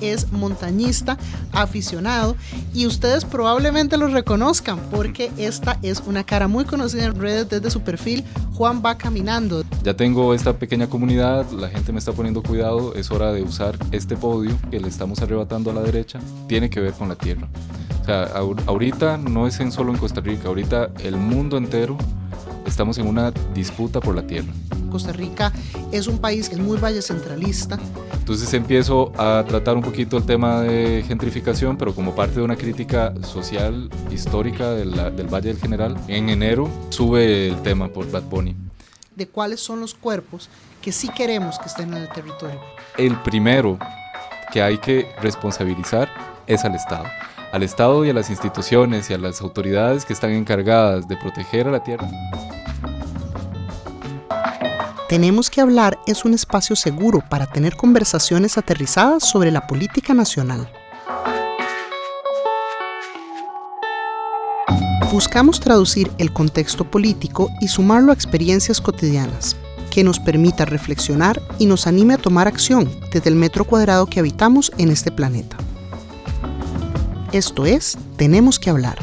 es montañista, aficionado, y ustedes probablemente lo reconozcan porque esta es una cara muy conocida en redes desde su perfil, Juan va caminando. Ya tengo esta pequeña comunidad, la gente me está poniendo cuidado, es hora de usar este podio que le estamos arrebatando a la derecha, tiene que ver con la tierra. O sea, ahorita no es solo en Costa Rica, ahorita el mundo entero estamos en una disputa por la tierra. Costa Rica es un país que es muy vallecentralista. Entonces empiezo a tratar un poquito el tema de gentrificación, pero como parte de una crítica social histórica del Valle del General. En enero sube el tema por Bad Bunny. De cuáles son los cuerpos que sí queremos que estén en el territorio. El primero que hay que responsabilizar es al Estado. Al Estado y a las instituciones y a las autoridades que están encargadas de proteger a la tierra. Tenemos que hablar es un espacio seguro para tener conversaciones aterrizadas sobre la política nacional. Buscamos traducir el contexto político y sumarlo a experiencias cotidianas, que nos permita reflexionar y nos anime a tomar acción desde el metro cuadrado que habitamos en este planeta. Esto es Tenemos que hablar.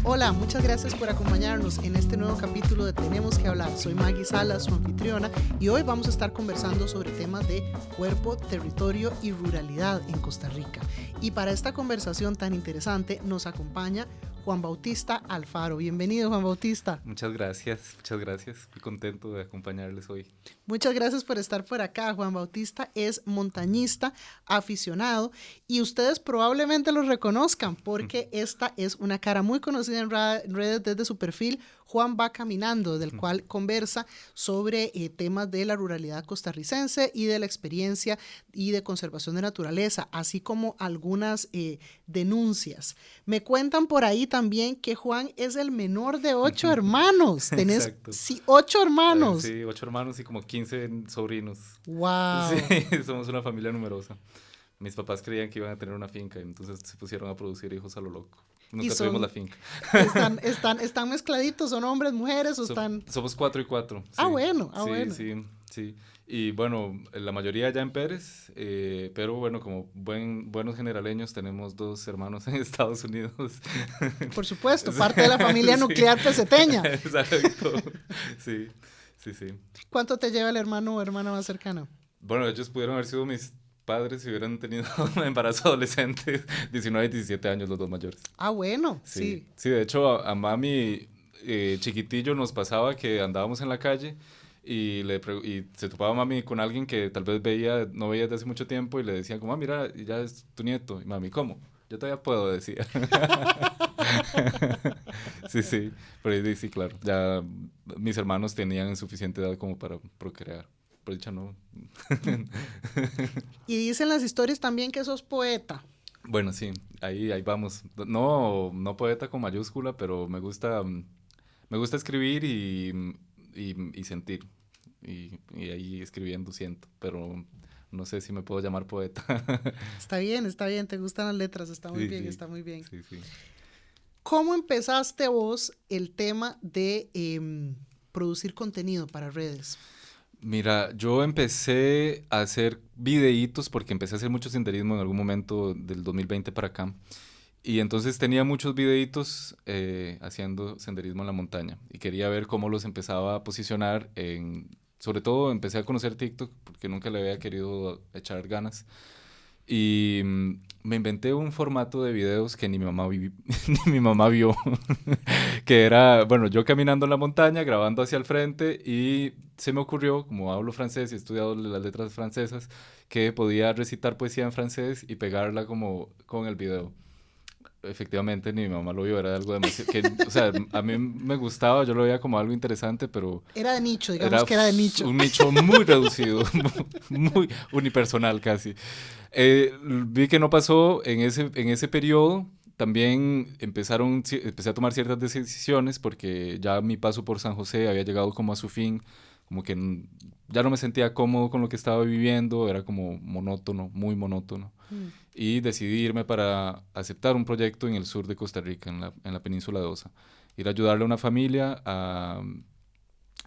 Hola, muchas gracias por acompañarnos en este nuevo capítulo de Tenemos que hablar. Soy Maggie Salas, su anfitriona, y hoy vamos a estar conversando sobre temas de cuerpo, territorio y ruralidad en Costa Rica. Y para esta conversación tan interesante nos acompaña Juan Bautista Alfaro. Bienvenido, Juan Bautista. Muchas gracias. Muy contento de acompañarles hoy. Muchas gracias por estar por acá. Juan Bautista es montañista, aficionado, y ustedes probablemente lo reconozcan porque esta es una cara muy conocida en redes desde su perfil, Juan va caminando, del cual conversa sobre temas de la ruralidad costarricense y de la experiencia y de conservación de naturaleza, así como algunas denuncias. Me cuentan por ahí también que Juan es el menor de 8 hermanos. Tenés 8 hermanos. Sí, 8 hermanos y como 15 sobrinos. ¡Wow! Sí, somos una familia numerosa. Mis papás creían que iban a tener una finca, entonces se pusieron a producir hijos a lo loco. Nunca tuvimos la finca. ¿Están mezcladitos? ¿Son hombres, mujeres o están...? Somos 4 y 4. Sí. Bueno. Sí. Y bueno, la mayoría ya en Pérez, pero bueno, como buenos generaleños tenemos 2 hermanos en Estados Unidos. Por supuesto, parte de la familia nuclear peseteña. Exacto, sí. ¿Cuánto te lleva el hermano o hermana más cercana? Bueno, ellos pudieron haber sido mis padres si hubieran tenido un embarazo adolescente, 19 y 17 años los 2 mayores. Bueno, sí. Sí, de hecho a mami chiquitillo nos pasaba que andábamos en la calle y se topaba mami con alguien que tal vez no veía desde hace mucho tiempo y le decían como, mira, ya es tu nieto. Y mami, ¿cómo? Yo todavía puedo, decía. Sí, pero sí, claro. Ya mis hermanos tenían suficiente edad como para procrear. Por dicha no. Y dicen las historias también que sos poeta. Bueno, sí, ahí vamos. No poeta con mayúscula, pero me gusta escribir y sentir. Y ahí escribiendo siento, pero no sé si me puedo llamar poeta. Está bien, te gustan las letras, está muy bien. Sí. ¿Cómo empezaste vos el tema de producir contenido para redes? Mira, yo empecé a hacer videitos porque empecé a hacer mucho senderismo en algún momento del 2020 para acá. Y entonces tenía muchos videitos haciendo senderismo en la montaña y quería ver cómo los empezaba a posicionar sobre todo empecé a conocer TikTok porque nunca le había querido echar ganas. Y me inventé un formato de videos que ni mi mamá vio, que era, bueno, yo caminando en la montaña, grabando hacia el frente, y se me ocurrió, como hablo francés y he estudiado las letras francesas, que podía recitar poesía en francés y pegarla como con el video. Efectivamente, ni mi mamá lo vio, era algo demasiado, o sea, a mí me gustaba, yo lo veía como algo interesante, pero... Era de nicho, digamos que era de nicho. Un nicho muy reducido, muy unipersonal casi. Vi que no pasó en ese periodo. También empecé a tomar ciertas decisiones porque ya mi paso por San José había llegado como a su fin, como que ya no me sentía cómodo con lo que estaba viviendo, era como monótono, muy monótono. Y decidí irme para aceptar un proyecto en el sur de Costa Rica, en la península de Osa. Ir a ayudarle a una familia a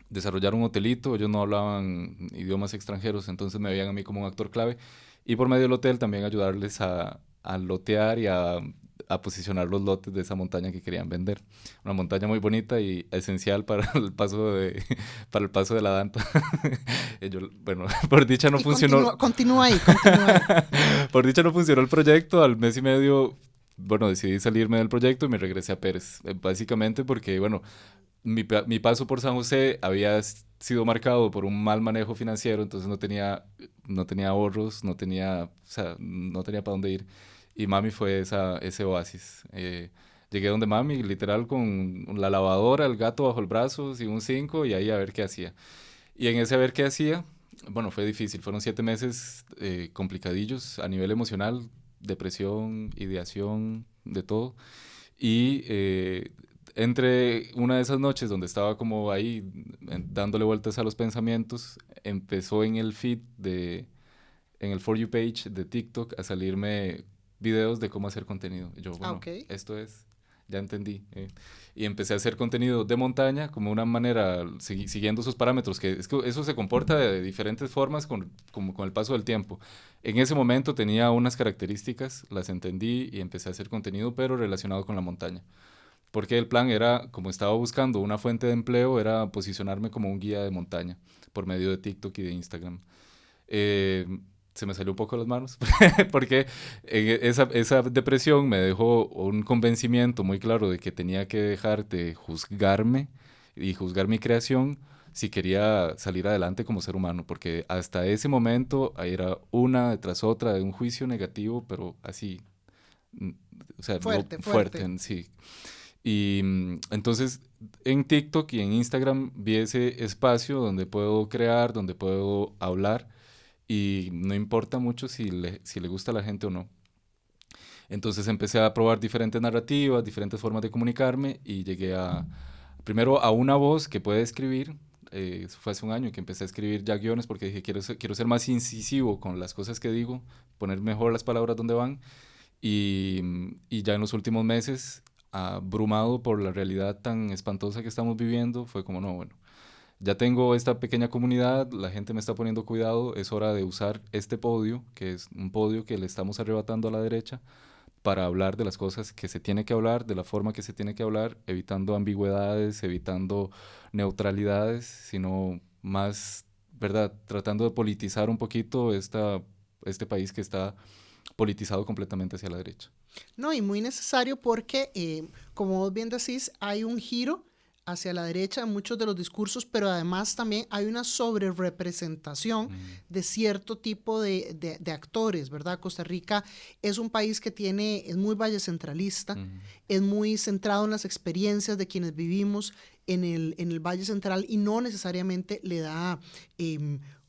desarrollar un hotelito. Ellos no hablaban idiomas extranjeros, entonces me veían a mí como un actor clave. Y por medio del hotel también ayudarles a lotear y a posicionar los lotes de esa montaña que querían vender. Una montaña muy bonita y esencial para el paso para el paso de la Danta. Bueno, por dicha no Y funcionó. continúa ahí, continúa ahí. Por dicha no funcionó el proyecto. Al mes y medio, bueno, decidí salirme del proyecto y me regresé a Pérez. Básicamente porque, bueno, mi paso por San José había sido marcado por un mal manejo financiero, entonces no tenía ahorros, o sea, no tenía para dónde ir. Y mami fue ese oasis. Llegué donde mami, literal, con la lavadora, el gato bajo el brazo y un 5 y ahí a ver qué hacía. Y en ese a ver qué hacía, bueno, fue difícil. Fueron 7 meses complicadillos a nivel emocional, depresión, ideación, de todo. Y entre una de esas noches donde estaba como ahí dándole vueltas a los pensamientos, empezó en el feed en el For You page de TikTok a salirme videos de cómo hacer contenido. Y yo, bueno, Ok. esto es, ya entendí. Y empecé a hacer contenido de montaña como una manera, siguiendo sus parámetros, que es que eso se comporta de diferentes formas como con el paso del tiempo. En ese momento tenía unas características, las entendí y empecé a hacer contenido, pero relacionado con la montaña. Porque el plan era, como estaba buscando una fuente de empleo, era posicionarme como un guía de montaña por medio de TikTok y de Instagram. Eh, Se me salió un poco de las manos, porque esa depresión me dejó un convencimiento muy claro de que tenía que dejar de juzgarme y juzgar mi creación si quería salir adelante como ser humano, porque hasta ese momento ahí era una tras otra de un juicio negativo, pero así, mm, o sea, Fuerte, fuerte fuerte. en sí. Y entonces en TikTok y en Instagram vi ese espacio donde puedo crear, donde puedo hablar y no importa mucho si le gusta a la gente o no. Entonces empecé a probar diferentes narrativas, diferentes formas de comunicarme y llegué primero a una voz que puede escribir. Eso fue hace un año que empecé a escribir ya guiones porque dije quiero ser más incisivo con las cosas que digo, poner mejor las palabras donde van y ya en los últimos meses, abrumado por la realidad tan espantosa que estamos viviendo, fue como no, bueno, ya tengo esta pequeña comunidad, la gente me está poniendo cuidado, es hora de usar este podio, que es un podio que le estamos arrebatando a la derecha, para hablar de las cosas que se tiene que hablar, de la forma que se tiene que hablar, evitando ambigüedades, evitando neutralidades, sino más, ¿verdad? Tratando de politizar un poquito este país que está politizado completamente hacia la derecha. No, y muy necesario porque, como vos bien decís, hay un giro hacia la derecha en muchos de los discursos, pero además también hay una sobrerepresentación Mm, de cierto tipo de actores, ¿verdad? Costa Rica es un país que es muy vallecentralista, mm, es muy centrado en las experiencias de quienes vivimos en el Valle Central y no necesariamente le da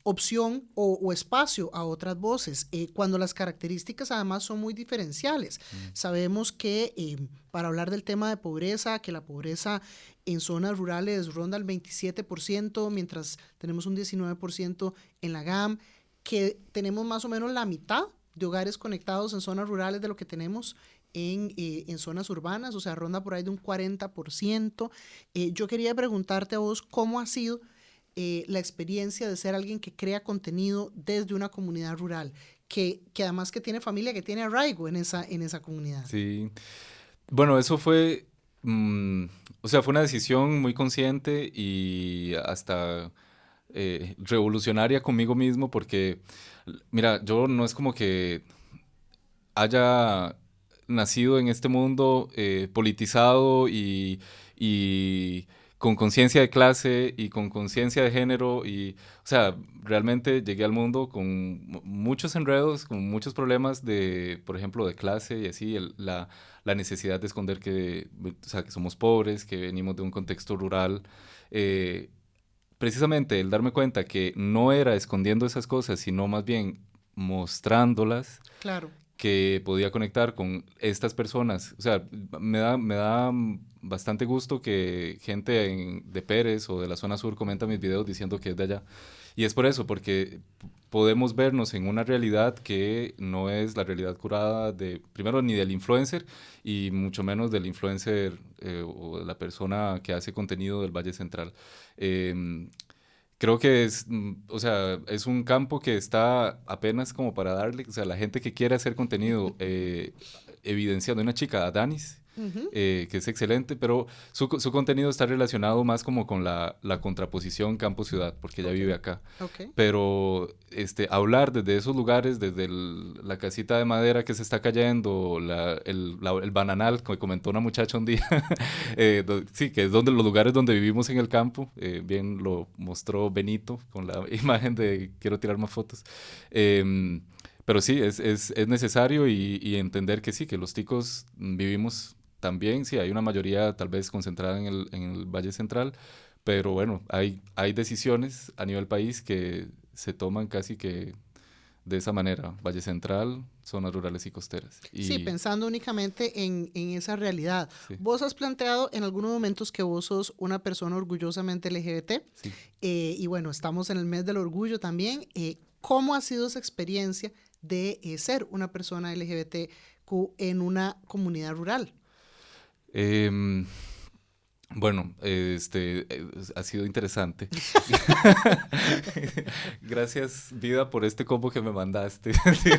opción o espacio a otras voces, cuando las características además son muy diferenciales. mm, Sabemos que para hablar del tema de pobreza, que la pobreza en zonas rurales ronda el 27%, mientras tenemos un 19% en la GAM, que tenemos más o menos la mitad de hogares conectados en zonas rurales de lo que tenemos en zonas urbanas, o sea, ronda por ahí de un 40%. Yo quería preguntarte a vos cómo ha sido la experiencia de ser alguien que crea contenido desde una comunidad rural, que además que tiene familia, que tiene arraigo en esa comunidad. sí. Bueno, eso fue, mm, o sea, fue una decisión muy consciente y hasta revolucionaria conmigo mismo porque, mira, yo no es como que haya nacido en este mundo politizado y con conciencia de clase y con conciencia de género o sea, realmente llegué al mundo con muchos enredos, con muchos problemas de, por ejemplo, de clase y así, la necesidad de esconder o sea, que somos pobres, que venimos de un contexto rural. eh, Precisamente el darme cuenta que no era escondiendo esas cosas, sino más bien mostrándolas, Claro. que podía conectar con estas personas. O sea, me da bastante gusto que gente de Pérez o de la zona sur comenta mis videos diciendo que es de allá. Y es por eso, porque podemos vernos en una realidad que no es la realidad curada de, primero, ni del influencer y mucho menos del influencer o de la persona que hace contenido del Valle Central. Creo que es, o sea, es un campo que está apenas como para darle, o sea, la gente que quiere hacer contenido evidenciando, una chica, Danis, Ujú. que es excelente, pero su contenido está relacionado más como con la contraposición campo-ciudad, porque ella Ok, vive acá. ok. Pero hablar desde esos lugares, desde la casita de madera que se está cayendo, el bananal, que comentó una muchacha un día, sí, que es donde los lugares donde vivimos en el campo, bien lo mostró Benito con la imagen de quiero tirar más fotos. Pero sí, es necesario y entender que sí, que los ticos vivimos también, sí, hay una mayoría tal vez concentrada en el Valle Central, pero bueno, hay decisiones a nivel país que se toman casi que de esa manera, Valle Central, zonas rurales y costeras. Sí, Y pensando únicamente en esa realidad. sí, Vos has planteado en algunos momentos que vos sos una persona orgullosamente LGBT sí. y bueno, estamos en el mes del orgullo también. ¿Cómo ha sido esa experiencia de ser una persona LGBTQ en una comunidad rural? Em, bueno, ha sido interesante. Gracias, vida, por este combo que me mandaste. Sí.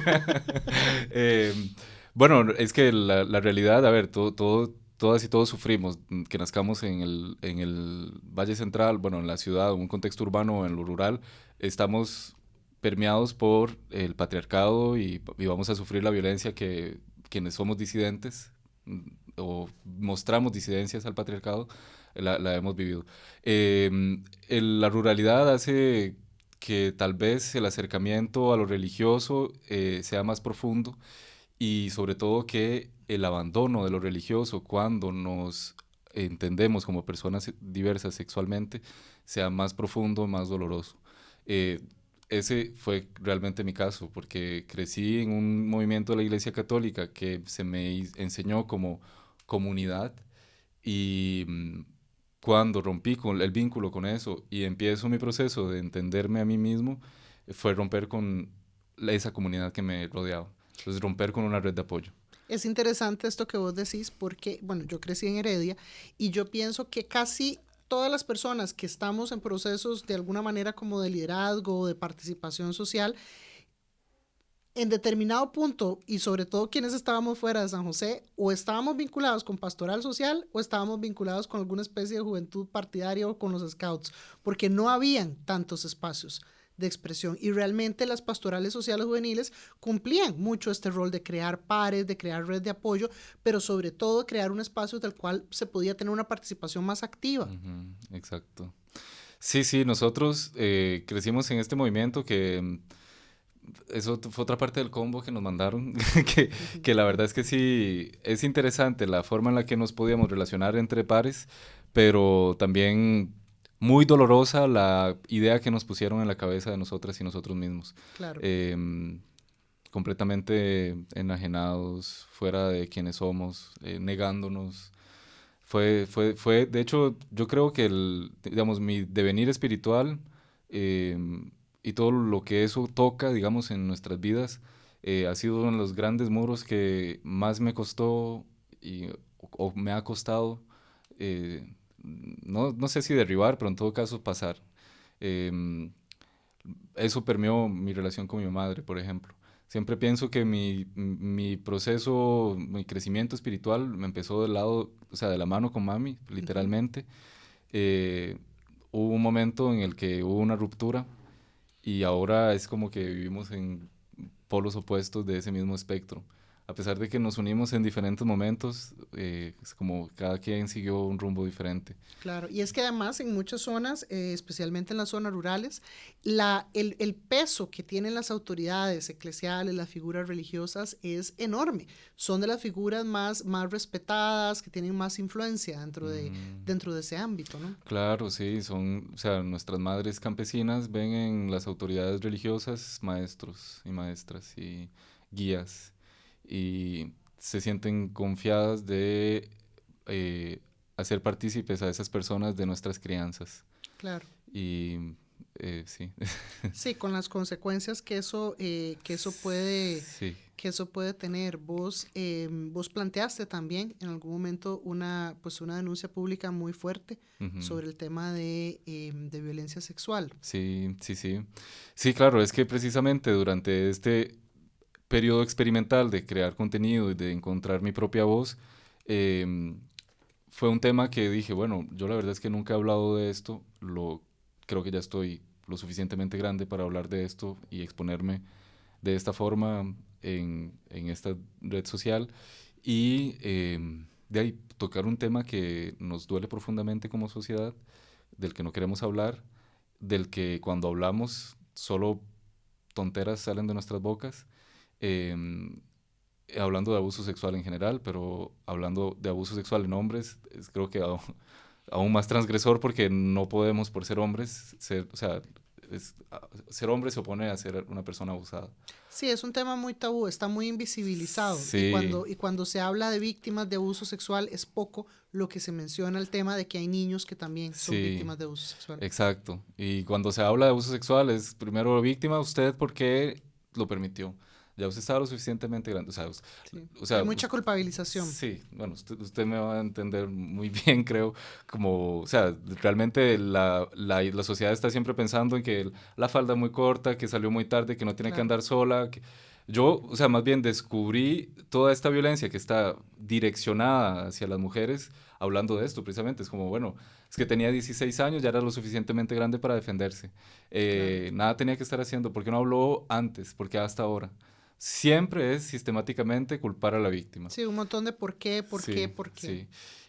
Em, bueno, es que la realidad, a ver, todas y todos sufrimos, que nazcamos en el Valle Central, bueno, en la ciudad, en un contexto urbano o en lo rural, estamos permeados por el patriarcado y vamos a sufrir la violencia que quienes somos disidentes o mostramos disidencias al patriarcado, la hemos vivido. La ruralidad hace que tal vez el acercamiento a lo religioso sea más profundo y sobre todo que el abandono de lo religioso cuando nos entendemos como personas diversas sexualmente sea más profundo, más doloroso. Eh, Ese fue realmente mi caso, porque crecí en un movimiento de la Iglesia Católica que se me enseñó como comunidad y cuando rompí con el vínculo con eso y empiezo mi proceso de entenderme a mí mismo, fue romper con esa comunidad que me rodeaba. Entonces, romper con una red de apoyo. Es interesante esto que vos decís porque, bueno, yo crecí en Heredia y yo pienso que casi todas las personas que estamos en procesos de alguna manera como de liderazgo o de participación social, en determinado punto, y sobre todo quienes estábamos fuera de San José, o estábamos vinculados con pastoral social o estábamos vinculados con alguna especie de juventud partidaria o con los scouts, porque no habían tantos espacios de expresión y realmente las pastorales sociales juveniles cumplían mucho este rol de crear pares, de crear red de apoyo, pero sobre todo crear un espacio del cual se podía tener una participación más activa. Exacto. Sí, sí, nosotros crecimos en este movimiento que eso fue otra parte del combo que nos mandaron, que, que la verdad es que sí, es interesante la forma en la que nos podíamos relacionar entre pares, pero también muy dolorosa la idea que nos pusieron en la cabeza de nosotras y nosotros mismos. Claro. Completamente enajenados, fuera de quienes somos, negándonos. De hecho, yo creo que digamos, mi devenir espiritual eh, y todo lo que eso toca, digamos, en nuestras vidas, ha sido uno de los grandes muros que más me costó o me ha costado, eh, no sé si derribar, pero en todo caso pasar. Em, Eso permeó mi relación con mi madre, por ejemplo. Siempre pienso que mi proceso, mi crecimiento espiritual me empezó del lado, o sea, de la mano con mami, Ujú. literalmente. Eh, Hubo un momento en el que hubo una ruptura y ahora es como que vivimos en polos opuestos de ese mismo espectro. A pesar de que nos unimos en diferentes momentos, es como cada quien siguió un rumbo diferente. Claro, y es que además en muchas zonas, especialmente en las zonas rurales, el peso que tienen las autoridades eclesiales, las figuras religiosas, es enorme. Son de las figuras más respetadas, que tienen más influencia Mm, dentro de ese ámbito, ¿no? claro, sí, o sea, nuestras madres campesinas ven en las autoridades religiosas maestros y maestras y guías. y se sienten confiadas de hacer partícipes a esas personas de nuestras crianzas. Claro. Y sí. Sí, con las consecuencias que eso puede, Sí. que eso puede tener. Vos planteaste también en algún momento una denuncia pública muy fuerte sobre el tema de violencia sexual. Sí, sí, sí. Sí, claro, es que precisamente durante este periodo experimental de crear contenido y de encontrar mi propia voz, fue un tema que dije, bueno, yo la verdad es que nunca he hablado de esto, creo que ya estoy lo suficientemente grande para hablar de esto y exponerme de esta forma en esta red social y de ahí tocar un tema que nos duele profundamente como sociedad, del que no queremos hablar, del que cuando hablamos solo tonteras salen de nuestras bocas, eh, hablando de abuso sexual en general, pero hablando de abuso sexual en hombres, creo que aún más transgresor porque no podemos por ser hombres, o sea, ser hombre se opone a ser una persona abusada. Sí, es un tema muy tabú, está muy invisibilizado. Sí. Y cuando se habla de víctimas de abuso sexual es poco lo que se menciona el tema de que hay niños que también son Sí, víctimas de abuso sexual. exacto. Y cuando se habla de abuso sexual es primero víctima usted porque lo permitió. Ya usted estaba lo suficientemente grande. Sí. O sea, Hay mucha culpabilización. sí, bueno, usted me va a entender muy bien, creo, como, o sea, realmente la sociedad está siempre pensando en que la falda muy corta, que salió muy tarde, que no tiene que Claro. andar sola. Yo, o sea, más bien descubrí toda esta violencia que está direccionada hacia las mujeres hablando de esto, precisamente. Es como, bueno, es que tenía 16 años, ya era lo suficientemente grande para defenderse. Claro. Nada tenía que estar haciendo. ¿Por qué no habló antes? ¿Por qué hasta ahora? Siempre es sistemáticamente culpar a la víctima. Sí, un montón de por qué, por qué, Sí, por qué. sí.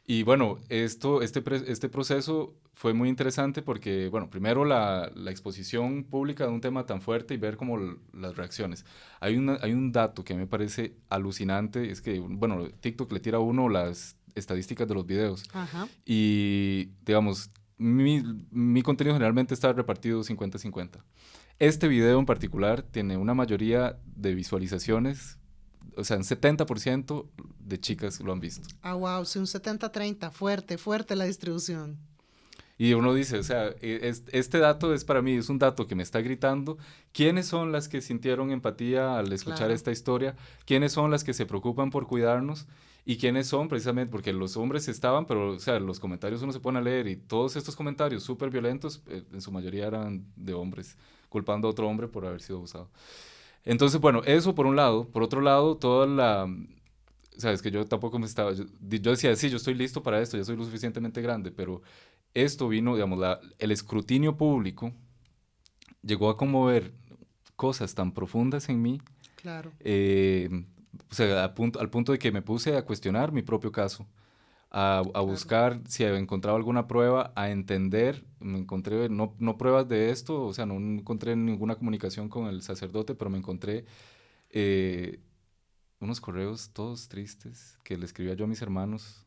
Y bueno, este proceso fue muy interesante porque, bueno, primero la exposición pública de un tema tan fuerte y ver como las reacciones. Hay un dato que me parece alucinante, es que, bueno, TikTok le tira a uno las estadísticas de los videos Ajá. y, digamos, mi contenido generalmente está repartido 50-50. Este video en particular tiene una mayoría de visualizaciones, o sea, un 70% de chicas lo han visto. Ah, wow, sí, un 70-30, fuerte, fuerte la distribución. Y uno dice, o sea, este dato es para mí, es un dato que me está gritando. ¿Quiénes son las que sintieron empatía al escuchar Claro. esta historia? ¿Quiénes son las que se preocupan por cuidarnos? ¿Y quiénes son precisamente? Porque los hombres estaban, pero, o sea, los comentarios uno se pone a leer y todos estos comentarios súper violentos, en su mayoría eran de hombres, culpando a otro hombre por haber sido abusado. Entonces, bueno, eso por un lado. Por otro lado, toda la... Sabes que yo tampoco me estaba... Yo decía, sí, yo estoy listo para esto, ya soy lo suficientemente grande, pero esto vino, digamos, el escrutinio público llegó a conmover cosas tan profundas en mí, Claro. o sea, al punto de que me puse a cuestionar mi propio caso, a Claro. buscar si había encontrado alguna prueba, a entender, me encontré no pruebas de esto, o sea, no encontré ninguna comunicación con el sacerdote, pero me encontré eh, unos correos todos tristes que le escribía yo a mis hermanos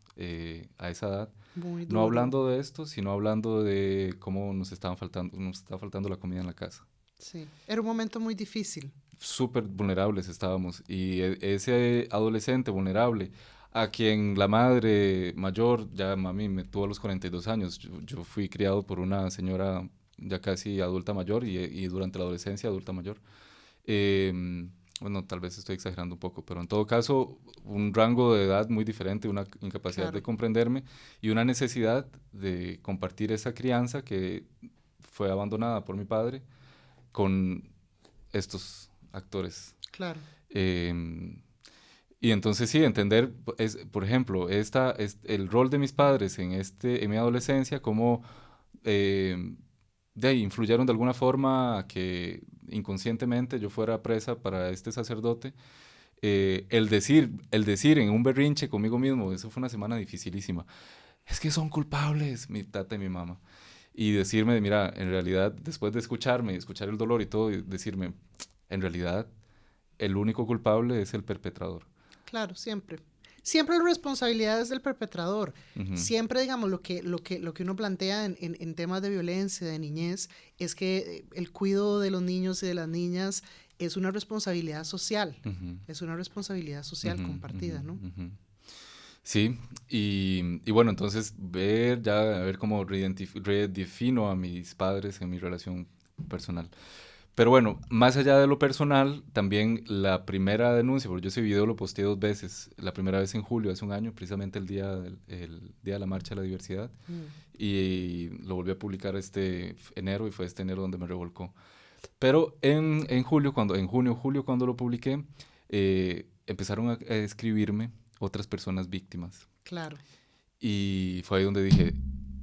a esa edad, Muy no duro. hablando de esto, sino hablando de cómo nos estaba faltando la comida en la casa. Sí. Era un momento muy difícil. Súper vulnerables estábamos y ese adolescente vulnerable a quien la madre mayor, ya mami me tuvo a los 42 años, yo fui criado por una señora ya casi adulta mayor y durante la adolescencia adulta mayor. Bueno, tal vez estoy exagerando un poco, pero en todo caso, un rango de edad muy diferente, una incapacidad de Claro. comprenderme y una necesidad de compartir esa crianza que fue abandonada por mi padre con estos actores. Claro. Y entonces sí, entender, por ejemplo, el rol de mis padres en mi adolescencia, cómo de ahí influyeron de alguna forma a que inconscientemente yo fuera presa para este sacerdote. El decir en un berrinche conmigo mismo, eso fue una semana dificilísima. Es que son culpables, mi tata y mi mamá. Y decirme, mira, en realidad, después de escucharme, escuchar el dolor y todo, y decirme, en realidad, el único culpable es el perpetrador. Claro, siempre. Siempre la responsabilidad es del perpetrador. Ujú. Siempre, digamos, lo que uno plantea en temas de violencia, de niñez, es que el cuidado de los niños y de las niñas es una responsabilidad social, Ujú. es una responsabilidad social Ujú, compartida, ujú, ¿no? ujú. Sí, y bueno, entonces a ver cómo redefino a mis padres en mi relación personal. Pero bueno, más allá de lo personal, también la primera denuncia, porque yo ese video lo posteé 2 veces, la primera vez en julio, hace un año, precisamente el día de la Marcha de la Diversidad, Mm, y lo volví a publicar este enero, y fue este enero donde me revolcó. Pero en julio, julio, cuando lo publiqué, empezaron a escribirme otras personas víctimas. claro, Y fue ahí donde dije,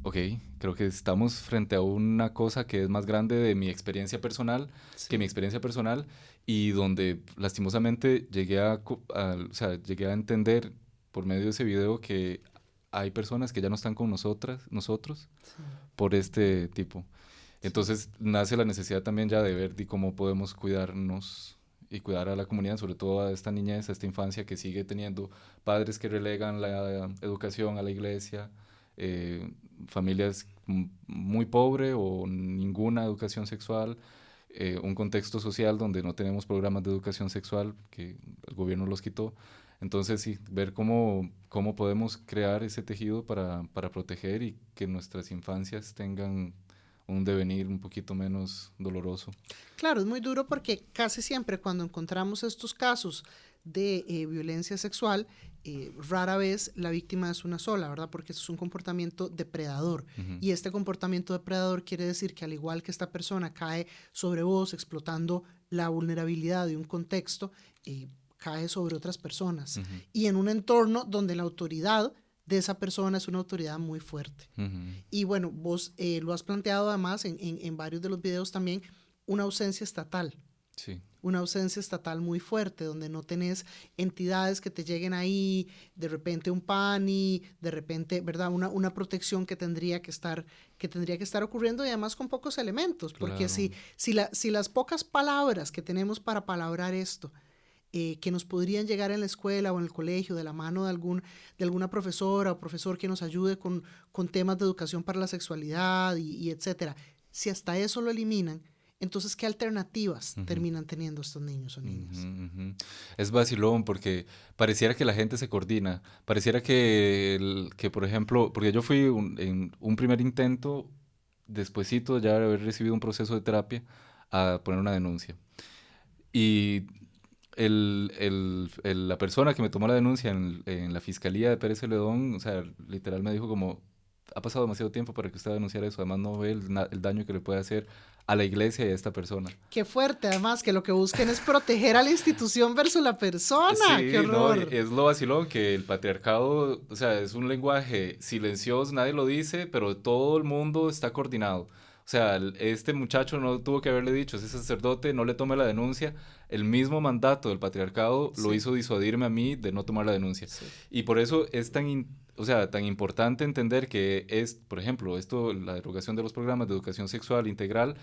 ok, creo que estamos frente a una cosa que es más grande de mi experiencia personal que mi sí, experiencia personal, y donde lastimosamente o sea, llegué a entender por medio de ese video que hay personas que ya no están con nosotros sí, por este tipo. sí. Entonces nace la necesidad también ya de ver cómo podemos cuidarnos y cuidar a la comunidad, sobre todo a esta niñez, a esta infancia que sigue teniendo padres que relegan la educación a la iglesia, eh, familias muy pobres o ninguna educación sexual, un contexto social donde no tenemos programas de educación sexual que el gobierno los quitó. Entonces, sí, ver cómo podemos crear ese tejido para proteger y que nuestras infancias tengan un devenir un poquito menos doloroso. Claro, es muy duro porque casi siempre cuando encontramos estos casos de violencia sexual, rara vez la víctima es una sola, ¿verdad? Porque es un comportamiento depredador. Ujú, Y este comportamiento depredador quiere decir que al igual que esta persona cae sobre vos explotando la vulnerabilidad de un contexto, cae sobre otras personas. ujú, Y en un entorno donde la autoridad de esa persona es una autoridad muy fuerte. ujú. Y bueno, vos lo has planteado además en varios de los videos también, una ausencia estatal, Sí, una ausencia estatal muy fuerte, donde no tenés entidades que te lleguen ahí, de repente un PANI, de repente, ¿verdad? Una protección que tendría que estar ocurriendo y además con pocos elementos, porque claro. si las pocas palabras que tenemos para palabrar esto, que nos podrían llegar en la escuela o en el colegio de la mano de alguna profesora o profesor que nos ayude con temas de educación para la sexualidad y etcétera. Si hasta eso lo eliminan, entonces, ¿qué alternativas Ujú, terminan teniendo estos niños o niñas? ujú, ujú. Es vacilón porque pareciera que la gente se coordina, pareciera que por ejemplo, porque yo fui en un primer intento, despuesito ya de haber recibido un proceso de terapia, a poner una denuncia. Y la persona que me tomó la denuncia en la fiscalía de Pérez Celedón, o sea, literal me dijo como, ha pasado demasiado tiempo para que usted denunciara eso, además no ve el daño que le puede hacer a la iglesia y a esta persona. Qué fuerte, además, que lo que busquen es proteger a la institución versus la persona. ¡Qué Sí, no, horror! es lo vacilón que el patriarcado, o sea, es un lenguaje silencioso, nadie lo dice, pero todo el mundo está coordinado. O sea, este muchacho no tuvo que haberle dicho, ese sacerdote no le tome la denuncia. El mismo mandato del patriarcado lo Sí, hizo disuadirme a mí de no tomar la denuncia. sí. Y por eso es o sea, tan importante entender que es, por ejemplo, esto, la derogación de los programas de educación sexual integral,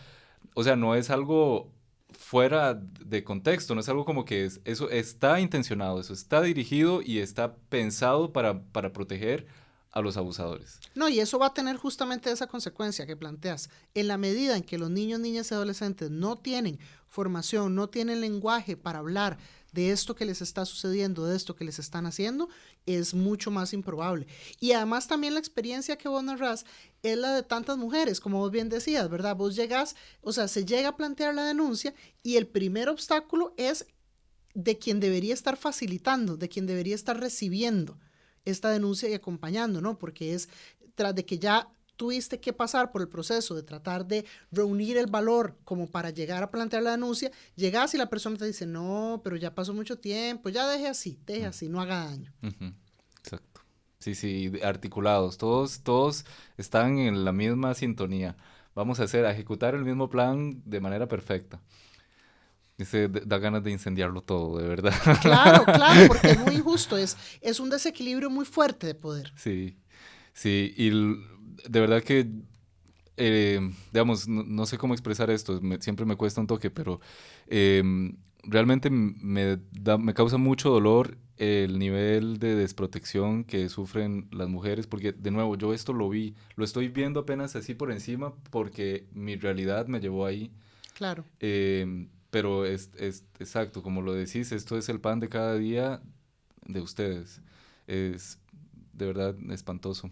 o sea, no es algo fuera de contexto, no es algo como que eso está intencionado, eso está dirigido y está pensado para proteger a los abusadores. No, y eso va a tener justamente esa consecuencia que planteas. En la medida en que los niños, niñas y adolescentes no tienen formación, no tienen lenguaje para hablar de esto que les está sucediendo, de esto que les están haciendo, es mucho más improbable. Y además también la experiencia que vos narrás es la de tantas mujeres, como vos bien decías, ¿verdad? Vos llegás, o sea, se llega a plantear la denuncia y el primer obstáculo es de quien debería estar facilitando, de quien debería estar recibiendo esta denuncia y acompañando, ¿no? Porque es tras de que ya tuviste que pasar por el proceso de tratar de reunir el valor como para llegar a plantear la denuncia, llegas y la persona te dice, no, pero ya pasó mucho tiempo, ya deje así, no haga daño. Ujú, exacto. Sí, sí, articulados, todos están en la misma sintonía. Vamos a ejecutar el mismo plan de manera perfecta. Dice, da ganas de incendiarlo todo, de verdad. Claro, claro, porque es muy injusto, es un desequilibrio muy fuerte de poder. Sí, sí, y de verdad que digamos, no sé cómo expresar esto, siempre me cuesta un toque, pero realmente me causa mucho dolor el nivel de desprotección que sufren las mujeres, porque de nuevo, yo esto lo estoy viendo apenas así por encima, porque mi realidad me llevó ahí. Claro, pero es exacto, como lo decís, esto es el pan de cada día de ustedes. Es de verdad espantoso.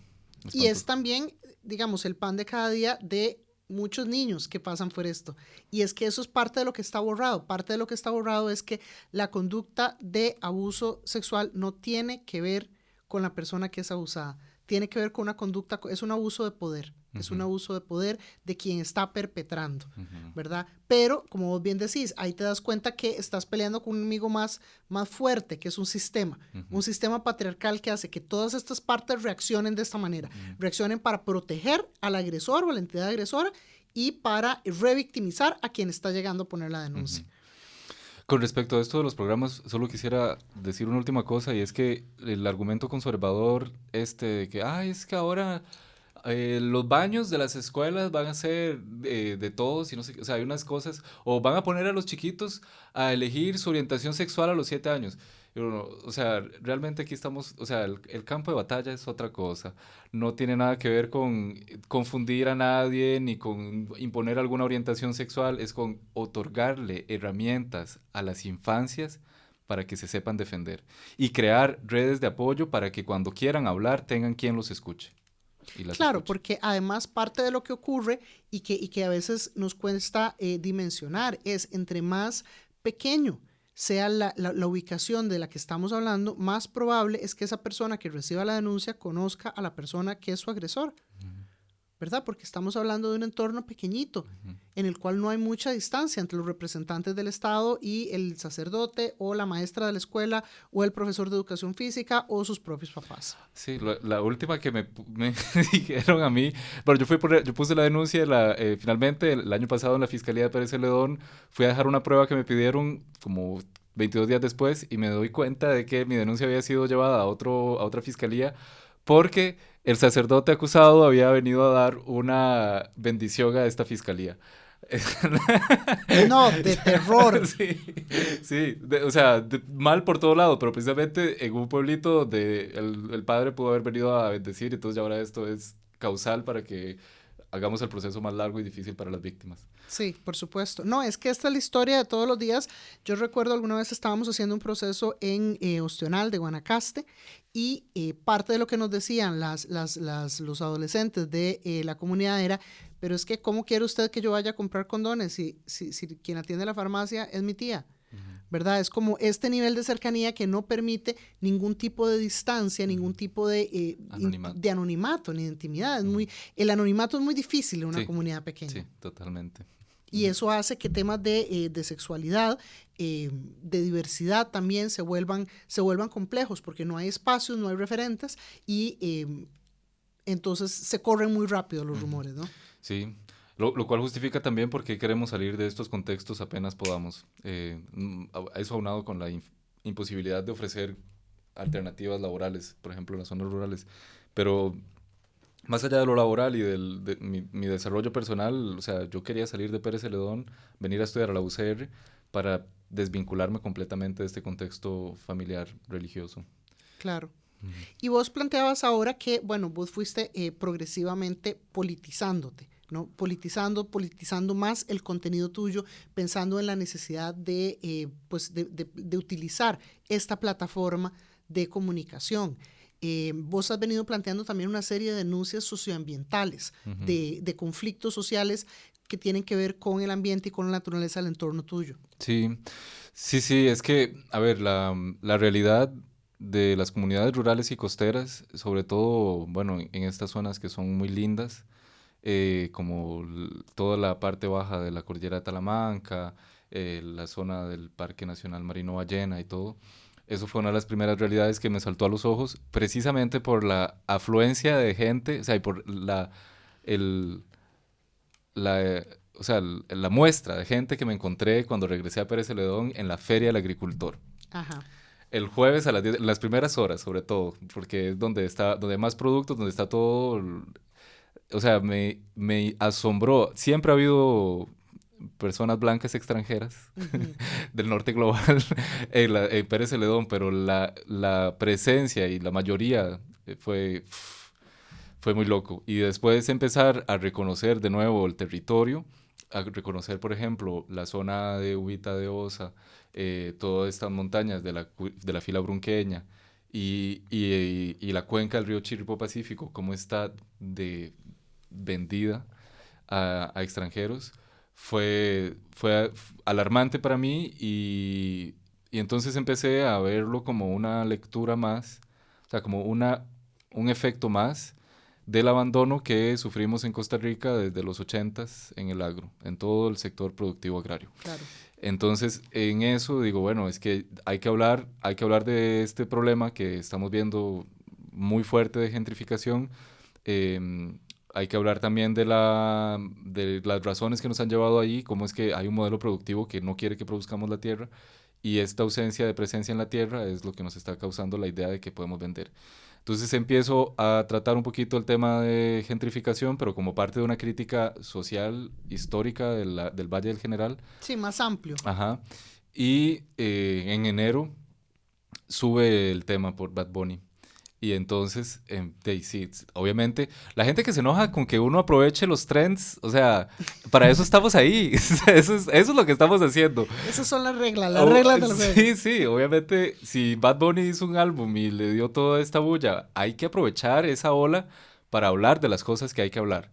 Y es Espantoso. también, digamos, el pan de cada día de muchos niños que pasan por esto. Y es que eso es parte de lo que está borrado. Parte de lo que está borrado es que la conducta de abuso sexual no tiene que ver con la persona que es abusada. Tiene que ver con una conducta, es un abuso de poder. Es un Ujú, abuso de poder de quien está perpetrando, ujú, ¿verdad? Pero, como vos bien decís, ahí te das cuenta que estás peleando con un enemigo más fuerte, que es ujú, un sistema patriarcal que hace que todas estas partes reaccionen de esta manera, ujú. reaccionen para proteger al agresor o a la entidad agresora y para revictimizar a quien está llegando a poner la Ujú. denuncia. Con respecto a esto de los programas, solo quisiera decir una última cosa y es que el argumento conservador de que, es que ahora los baños de las escuelas van a ser de todos y no sé, o sea, hay unas cosas, o van a poner a los chiquitos a elegir su orientación sexual a los 7 años. Y uno, o sea, realmente aquí estamos, o sea, el campo de batalla es otra cosa. No tiene nada que ver con confundir a nadie ni con imponer alguna orientación sexual, es con otorgarle herramientas a las infancias para que se sepan defender y crear redes de apoyo para que cuando quieran hablar tengan quien los escuche y las Claro, escuche. porque además parte de lo que ocurre y que a veces nos cuesta dimensionar es entre más pequeño sea la ubicación de la que estamos hablando, más probable es que esa persona que reciba la denuncia conozca a la persona que es su agresor. ¿Verdad? Porque estamos hablando de un entorno pequeñito Ujú. en el cual no hay mucha distancia entre los representantes del Estado y el sacerdote o la maestra de la escuela o el profesor de educación física o sus propios papás. Sí, la última que me dijeron a mí, bueno, yo puse la denuncia, finalmente el año pasado en la Fiscalía de Pérez Celedón fui a dejar una prueba que me pidieron como 22 días después y me doy cuenta de que mi denuncia había sido llevada a otra fiscalía porque el sacerdote acusado había venido a dar una bendición a esta fiscalía. No, de terror. Sí, sí, o sea, mal por todo lado, pero precisamente en un pueblito donde el padre pudo haber venido a bendecir, entonces ya ahora esto es causal para que hagamos el proceso más largo y difícil para las víctimas. Sí, por supuesto. No, es que esta es la historia de todos los días. Yo recuerdo alguna vez estábamos haciendo un proceso en Ostional de Guanacaste y parte de lo que nos decían los adolescentes de la comunidad era, pero es que ¿cómo quiere usted que yo vaya a comprar condones si quien atiende la farmacia es mi tía? Ujú, ¿Verdad? Es como este nivel de cercanía que no permite ningún tipo de distancia, ujú. ningún tipo de Anonimato. anonimato ni de intimidad. Ujú. El anonimato es muy difícil en una Sí, comunidad pequeña. sí, totalmente. Y Ujú, eso hace que temas de sexualidad, de diversidad también se vuelvan complejos porque no hay espacios, no hay referentes y entonces se corren muy rápido los ujú. rumores, ¿no? Sí, lo cual justifica también por qué queremos salir de estos contextos apenas podamos. Eso aunado con la imposibilidad de ofrecer alternativas laborales, por ejemplo, en las zonas rurales. Pero más allá de lo laboral y de mi desarrollo personal, o sea, yo quería salir de Pérez Celedón, venir a estudiar a la UCR para desvincularme completamente de este contexto familiar religioso. Claro. Ujú, Y vos planteabas ahora que, bueno, vos fuiste progresivamente politizándote, ¿no? Politizando más el contenido tuyo, pensando en la necesidad de utilizar esta plataforma de comunicación. Vos has venido planteando también una serie de denuncias socioambientales, ujú. de conflictos sociales que tienen que ver con el ambiente y con la naturaleza del entorno tuyo. Sí, sí, sí, es que, a ver, la realidad de las comunidades rurales y costeras, sobre todo, bueno, en estas zonas que son muy lindas, como toda la parte baja de la cordillera de Talamanca, la zona del Parque Nacional Marino Ballena y todo, eso fue una de las primeras realidades que me saltó a los ojos, precisamente por la afluencia de gente, o sea, y por el, o sea, la muestra de gente que me encontré cuando regresé a Pérez Celedón en la Feria del Agricultor. Ajá. El jueves a las 10, en las primeras horas, sobre todo, porque es donde hay más productos, donde está todo. O sea, me asombró. Siempre ha habido personas blancas extranjeras Ujú. del norte global en Pérez Celedón, pero la presencia y la mayoría fue muy loco. Y después empezar a reconocer de nuevo el territorio a reconocer, por ejemplo, la zona de Ubita de Osa, todas estas montañas de la fila brunqueña y la cuenca del río Chirripó Pacífico, cómo está vendida a extranjeros, fue alarmante para mí y entonces empecé a verlo como una lectura más, o sea, como un efecto más del abandono que sufrimos en Costa Rica desde los 80s en el agro, en todo el sector productivo agrario. Claro. Entonces, en eso digo, bueno, es que hay que hablar de este problema que estamos viendo muy fuerte de gentrificación. Hay que hablar también de las razones que nos han llevado ahí, cómo es que hay un modelo productivo que no quiere que produzcamos la tierra y esta ausencia de presencia en la tierra es lo que nos está causando la idea de que podemos vender. Entonces empiezo a tratar un poquito el tema de gentrificación, pero como parte de una crítica social histórica del Valle del General. Sí, más amplio. Ajá. Y en enero sube el tema por Bad Bunny. Y entonces, sí, obviamente, la gente que se enoja con que uno aproveche los trends, o sea, para eso estamos ahí. Eso es lo que estamos haciendo. Esas son las reglas del juego. Sí, sí, obviamente, si Bad Bunny hizo un álbum y le dio toda esta bulla, hay que aprovechar esa ola para hablar de las cosas que hay que hablar.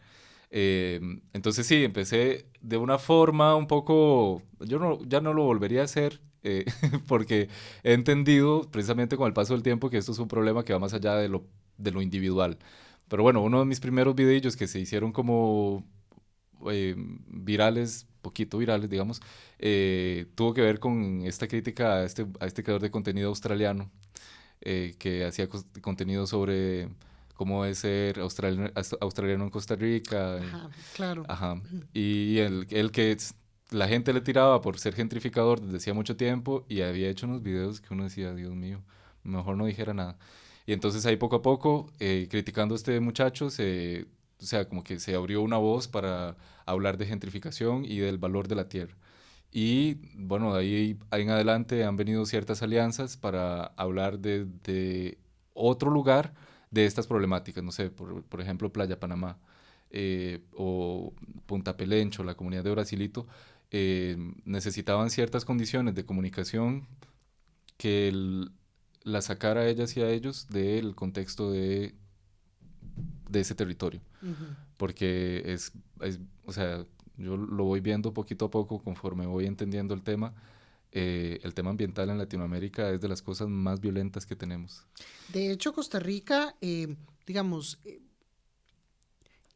Entonces sí, empecé de una forma un poco, ya no lo volvería a hacer, porque he entendido precisamente con el paso del tiempo que esto es un problema que va más allá de lo individual. Pero bueno, uno de mis primeros videillos que se hicieron como virales, poquito virales, digamos, tuvo que ver con esta crítica a este creador de contenido australiano que hacía contenido sobre cómo es ser australiano en Costa Rica. Ajá, claro. Ajá. Y el que la gente le tiraba por ser gentrificador desde hacía mucho tiempo y había hecho unos videos que uno decía, Dios mío, mejor no dijera nada. Y entonces ahí poco a poco, criticando a este muchacho, o sea, como que se abrió una voz para hablar de gentrificación y del valor de la tierra. Y bueno, de ahí en adelante han venido ciertas alianzas para hablar de otro lugar de estas problemáticas, no sé, por ejemplo, Playa Panamá o Punta Pelencho, la comunidad de Brasilito, necesitaban ciertas condiciones de comunicación que la sacara a ellas y a ellos del contexto de ese territorio. Uh-huh. Porque o sea, yo lo voy viendo poquito a poco conforme voy entendiendo el tema ambiental en Latinoamérica es de las cosas más violentas que tenemos. De hecho, Costa Rica, digamos,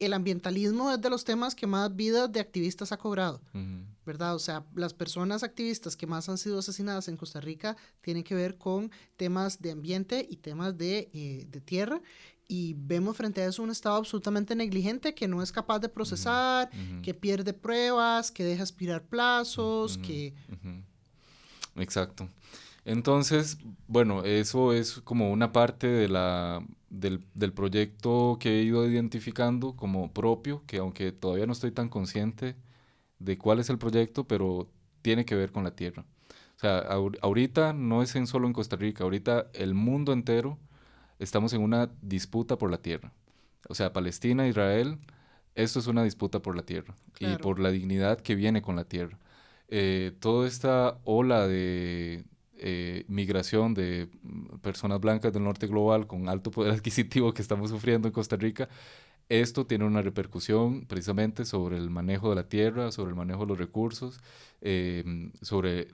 el ambientalismo es de los temas que más vidas de activistas ha cobrado, uh-huh. ¿verdad? O sea, las personas activistas que más han sido asesinadas en Costa Rica tienen que ver con temas de ambiente y temas de tierra. Y vemos frente a eso un Estado absolutamente negligente que no es capaz de procesar, uh-huh. que pierde pruebas, que deja expirar plazos, uh-huh. que... Uh-huh. Exacto. Entonces, bueno, eso es como una parte del proyecto que he ido identificando como propio, que aunque todavía no estoy tan consciente de cuál es el proyecto, pero tiene que ver con la tierra. O sea, ahorita no es solo en Costa Rica, ahorita el mundo entero estamos en una disputa por la tierra. O sea, Palestina, Israel, esto es una disputa por la tierra, claro. Y por la dignidad que viene con la tierra. Toda esta ola de migración de personas blancas del norte global con alto poder adquisitivo que estamos sufriendo en Costa Rica, esto tiene una repercusión precisamente sobre el manejo de la tierra, sobre el manejo de los recursos, sobre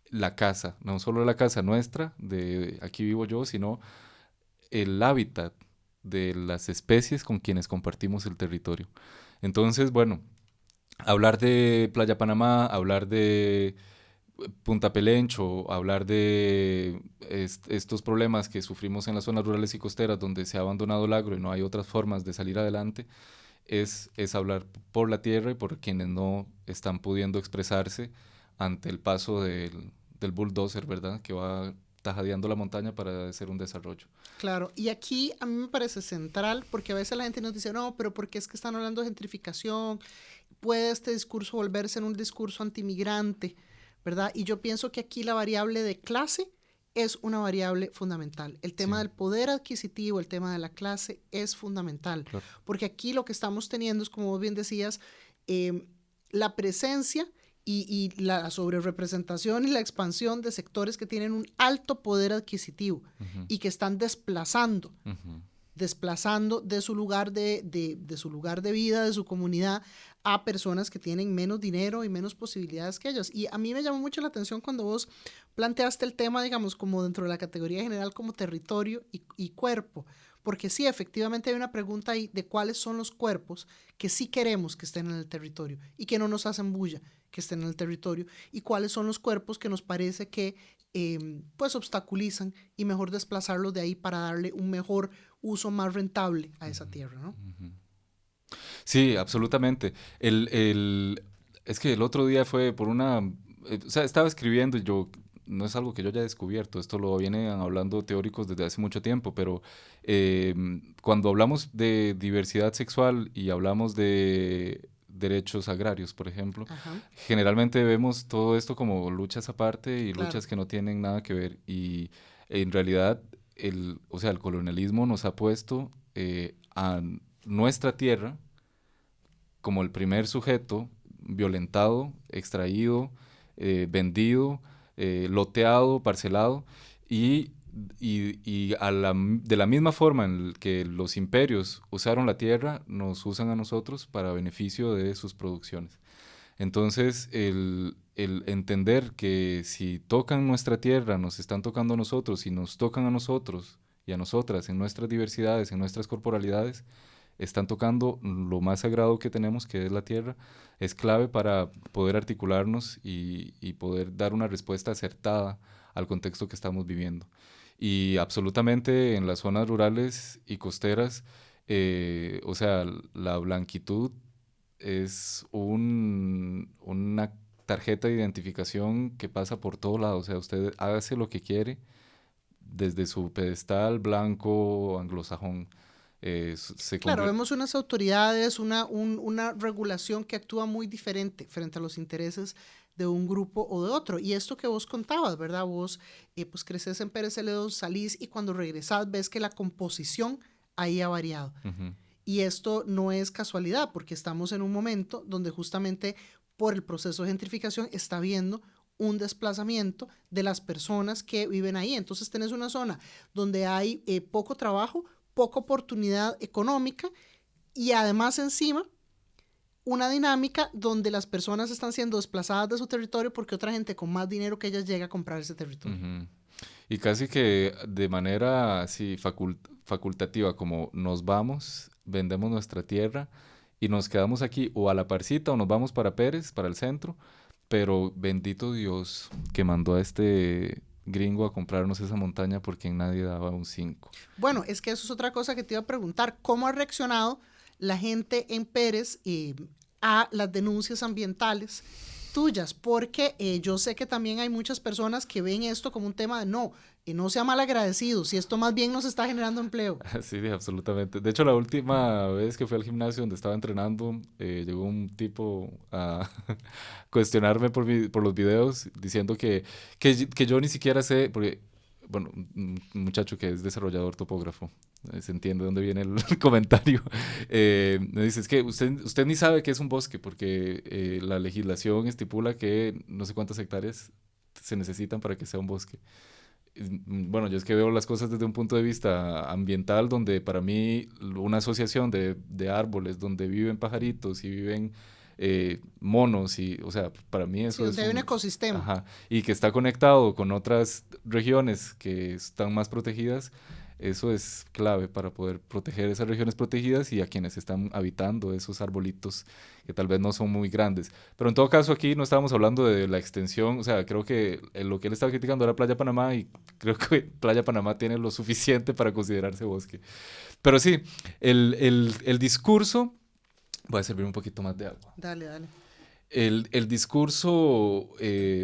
la casa, no solo la casa nuestra, de aquí vivo yo, sino el hábitat de las especies con quienes compartimos el territorio. Entonces, bueno, hablar de Playa Panamá, hablar de Punta Pelencho, hablar de estos problemas que sufrimos en las zonas rurales y costeras donde se ha abandonado el agro y no hay otras formas de salir adelante, es hablar por la tierra y por quienes no están pudiendo expresarse ante el paso del bulldozer, ¿verdad? Que va tajadeando la montaña para hacer un desarrollo. Claro, y aquí a mí me parece central, porque a veces la gente nos dice, no, pero ¿por qué es que están hablando de gentrificación? ¿Puede este discurso volverse en un discurso antimigrante? ¿Verdad? Y yo pienso que aquí la variable de clase es una variable fundamental. El tema del poder adquisitivo, el tema de la clase es fundamental, claro. Porque aquí lo que estamos teniendo es, como vos bien decías, la presencia y la sobrerepresentación y la expansión de sectores que tienen un alto poder adquisitivo y que están desplazando de su lugar de su lugar de vida, de su comunidad, a personas que tienen menos dinero y menos posibilidades que ellos. Y a mí me llamó mucho la atención cuando vos planteaste el tema, digamos, como dentro de la categoría general como territorio y cuerpo, porque sí, efectivamente hay una pregunta ahí de cuáles son los cuerpos que sí queremos que estén en el territorio y que no nos hacen bulla que estén en el territorio, y cuáles son los cuerpos que nos parece que pues obstaculizan, y mejor desplazarlos de ahí para darle un mejor uso más rentable a esa tierra, ¿no? Sí, absolutamente. Es que el otro día fue por o sea, estaba escribiendo y yo, no es algo que yo haya descubierto, esto lo vienen hablando teóricos desde hace mucho tiempo, pero eh, cuando hablamos de diversidad sexual y hablamos de derechos agrarios, por ejemplo, Ajá, generalmente vemos todo esto como luchas aparte y claro. luchas que no tienen nada que ver. Y en realidad, o sea, el colonialismo nos ha puesto a nuestra tierra como el primer sujeto violentado, extraído, vendido, loteado, parcelado, y, de la misma forma en que los imperios usaron la tierra, nos usan a nosotros para beneficio de sus producciones. Entonces, el entender que si tocan nuestra tierra, nos están tocando a nosotros, y nos tocan a nosotros y a nosotras en nuestras diversidades, en nuestras corporalidades, están tocando lo más sagrado que tenemos, que es la tierra, es clave para poder articularnos y poder dar una respuesta acertada al contexto que estamos viviendo. Y absolutamente en las zonas rurales y costeras, o sea, la blanquitud es una tarjeta de identificación que pasa por todo lado. O sea, usted hace lo que quiere desde su pedestal blanco anglosajón. Claro, vemos unas autoridades, una regulación que actúa muy diferente frente a los intereses de un grupo o de otro. Y esto que vos contabas, ¿verdad? Vos pues creces en Pérez Celedón, salís y cuando regresás ves que la composición ahí ha variado. Ujú. Y esto no es casualidad, porque estamos en un momento donde justamente por el proceso de gentrificación está habiendo un desplazamiento de las personas que viven ahí. Entonces tenés una zona donde hay poco trabajo, poca oportunidad económica, y además encima una dinámica donde las personas están siendo desplazadas de su territorio porque otra gente con más dinero que ellas llega a comprar ese territorio. Ujú. Y casi que de manera así facultativa, como nos vamos, vendemos nuestra tierra y nos quedamos aquí o a la parcita o nos vamos para Pérez, para el centro, pero bendito Dios que mandó a este gringo a comprarnos esa montaña porque en nadie daba un 5. Bueno, es que eso es otra cosa que te iba a preguntar. ¿Cómo ha reaccionado la gente en Pérez a las denuncias ambientales tuyas? Porque yo sé que también hay muchas personas que ven esto como un tema de no sea mal agradecido, si esto más bien nos está generando empleo. Sí, absolutamente. De hecho, la última vez que fui al gimnasio donde estaba entrenando, llegó un tipo a cuestionarme por los videos diciendo que yo ni siquiera sé, porque, bueno, un muchacho que es desarrollador topógrafo, se entiende dónde viene el comentario, me dice, es que usted ni sabe qué es un bosque, porque la legislación estipula que no sé cuántas hectáreas se necesitan para que sea un bosque. Bueno, yo es que veo las cosas desde un punto de vista ambiental, donde para mí una asociación de árboles, donde viven pajaritos y viven monos, y, o sea, para mí Sí, eso es donde hay un ecosistema. Ajá, y que está conectado con otras regiones que están más protegidas, eso es clave para poder proteger esas regiones protegidas y a quienes están habitando esos arbolitos que tal vez no son muy grandes. Pero en todo caso aquí no estábamos hablando de la extensión, o sea, creo que lo que él estaba criticando era Playa Panamá, y creo que Playa Panamá tiene lo suficiente para considerarse bosque. Pero sí, el discurso, voy a servir un poquito más de agua. Dale, dale. El discurso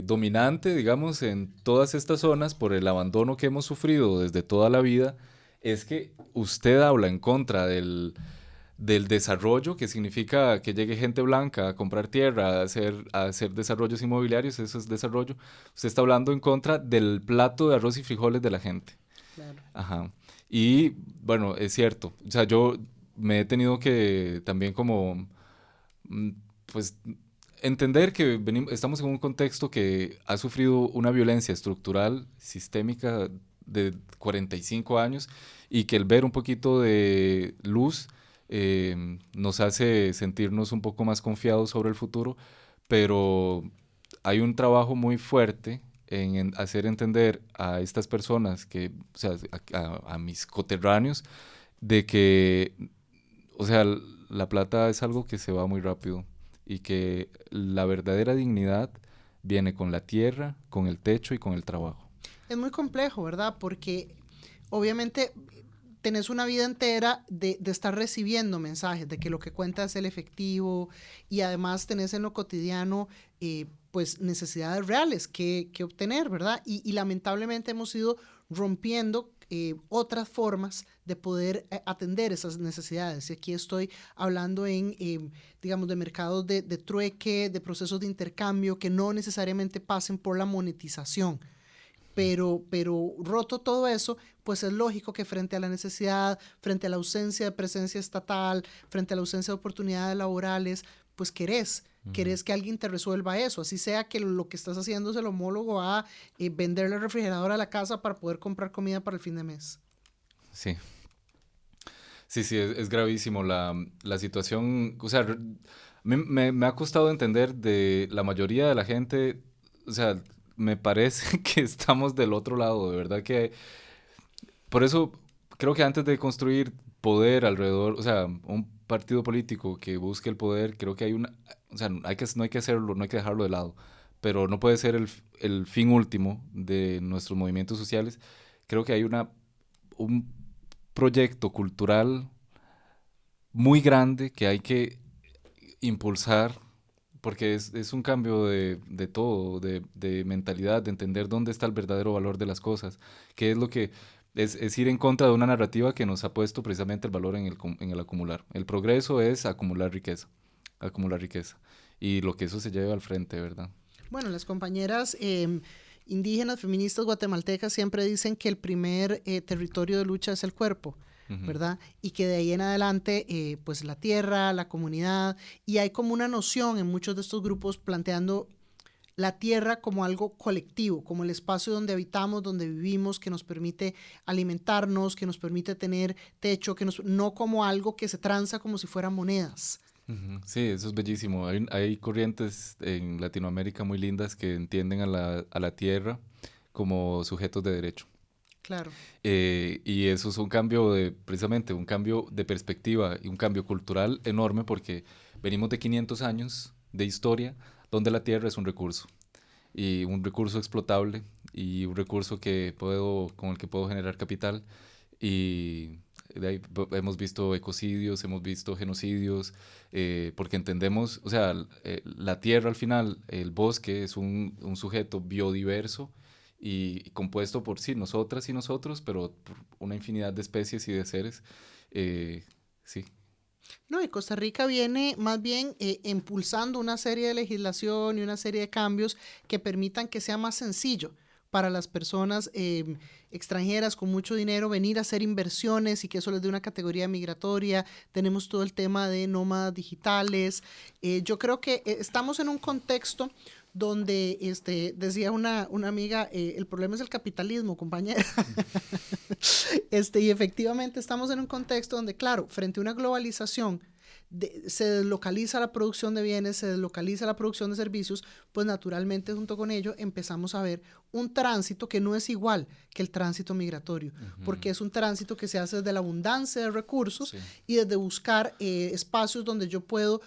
dominante, digamos, en todas estas zonas, por el abandono que hemos sufrido desde toda la vida, es que usted habla en contra del desarrollo, que significa que llegue gente blanca a comprar tierra, a hacer desarrollos inmobiliarios, eso es desarrollo. Usted está hablando en contra del plato de arroz y frijoles de la gente. Claro. Ajá. Y bueno, es cierto. O sea, yo me he tenido que también como, pues, entender que estamos en un contexto que ha sufrido una violencia estructural, sistémica de 45 años y que el ver un poquito de luz nos hace sentirnos un poco más confiados sobre el futuro, pero hay un trabajo muy fuerte en hacer entender a estas personas, o sea, a mis coterráneos, de que, o sea, la plata es algo que se va muy rápido y que la verdadera dignidad viene con la tierra, con el techo y con el trabajo. Es muy complejo, ¿verdad? Porque obviamente tenés una vida entera de estar recibiendo mensajes, de que lo que cuenta es el efectivo y además tenés en lo cotidiano pues necesidades reales que obtener, ¿verdad? Y lamentablemente hemos ido rompiendo otras formas de poder atender esas necesidades. Y aquí estoy hablando digamos, de mercados de trueque, de procesos de intercambio que no necesariamente pasen por la monetización. Pero roto todo eso, pues es lógico que frente a la necesidad, frente a la ausencia de presencia estatal, frente a la ausencia de oportunidades laborales, pues querés que alguien te resuelva eso, así sea que lo que estás haciendo es el homólogo a venderle el refrigerador a la casa para poder comprar comida para el fin de mes. Sí. Sí, es gravísimo la situación. O sea, me ha costado entender de la mayoría de la gente, o sea, me parece que estamos del otro lado, de verdad que... Por eso creo que antes de construir poder alrededor, o sea, un partido político que busque el poder, creo que hay una... O sea, no hay que hacerlo, no hay que dejarlo de lado, pero no puede ser el fin último de nuestros movimientos sociales. Creo que hay un proyecto cultural muy grande que hay que impulsar, porque es un cambio de todo, de mentalidad, de entender dónde está el verdadero valor de las cosas, qué es lo que es ir en contra de una narrativa que nos ha puesto precisamente el valor en el acumular. El progreso es acumular riqueza, y lo que eso se lleva al frente, ¿verdad? Bueno, las compañeras indígenas, feministas guatemaltecas siempre dicen que el primer territorio de lucha es el cuerpo, ¿verdad? Y que de ahí en adelante, pues la tierra, la comunidad, y hay como una noción en muchos de estos grupos planteando la tierra como algo colectivo, como el espacio donde habitamos, donde vivimos, que nos permite alimentarnos, que nos permite tener techo, no como algo que se tranza como si fueran monedas. Sí, eso es bellísimo. Hay corrientes en Latinoamérica muy lindas que entienden a la tierra como sujetos de derecho. Claro. Y eso es precisamente un cambio de perspectiva y un cambio cultural enorme, porque venimos de 500 años de historia donde la tierra es un recurso, y un recurso explotable, y un recurso con el que puedo generar capital. Y de ahí hemos visto ecocidios, hemos visto genocidios, porque entendemos, o sea, la tierra al final, el bosque es un sujeto biodiverso y compuesto por sí, nosotras y nosotros, pero por una infinidad de especies y de seres. Sí. No, y Costa Rica viene más bien impulsando una serie de legislación y una serie de cambios que permitan que sea más sencillo para las personas extranjeras con mucho dinero venir a hacer inversiones y que eso les dé una categoría migratoria. Tenemos todo el tema de nómadas digitales. Yo creo que estamos en un contexto donde decía una amiga, el problema es el capitalismo, compañera. Y efectivamente estamos en un contexto donde, claro, frente a una globalización, se deslocaliza la producción de bienes, se deslocaliza la producción de servicios, pues naturalmente junto con ello empezamos a ver un tránsito que no es igual que el tránsito migratorio, porque es un tránsito que se hace desde la abundancia de recursos, sí, y desde buscar espacios donde yo puedo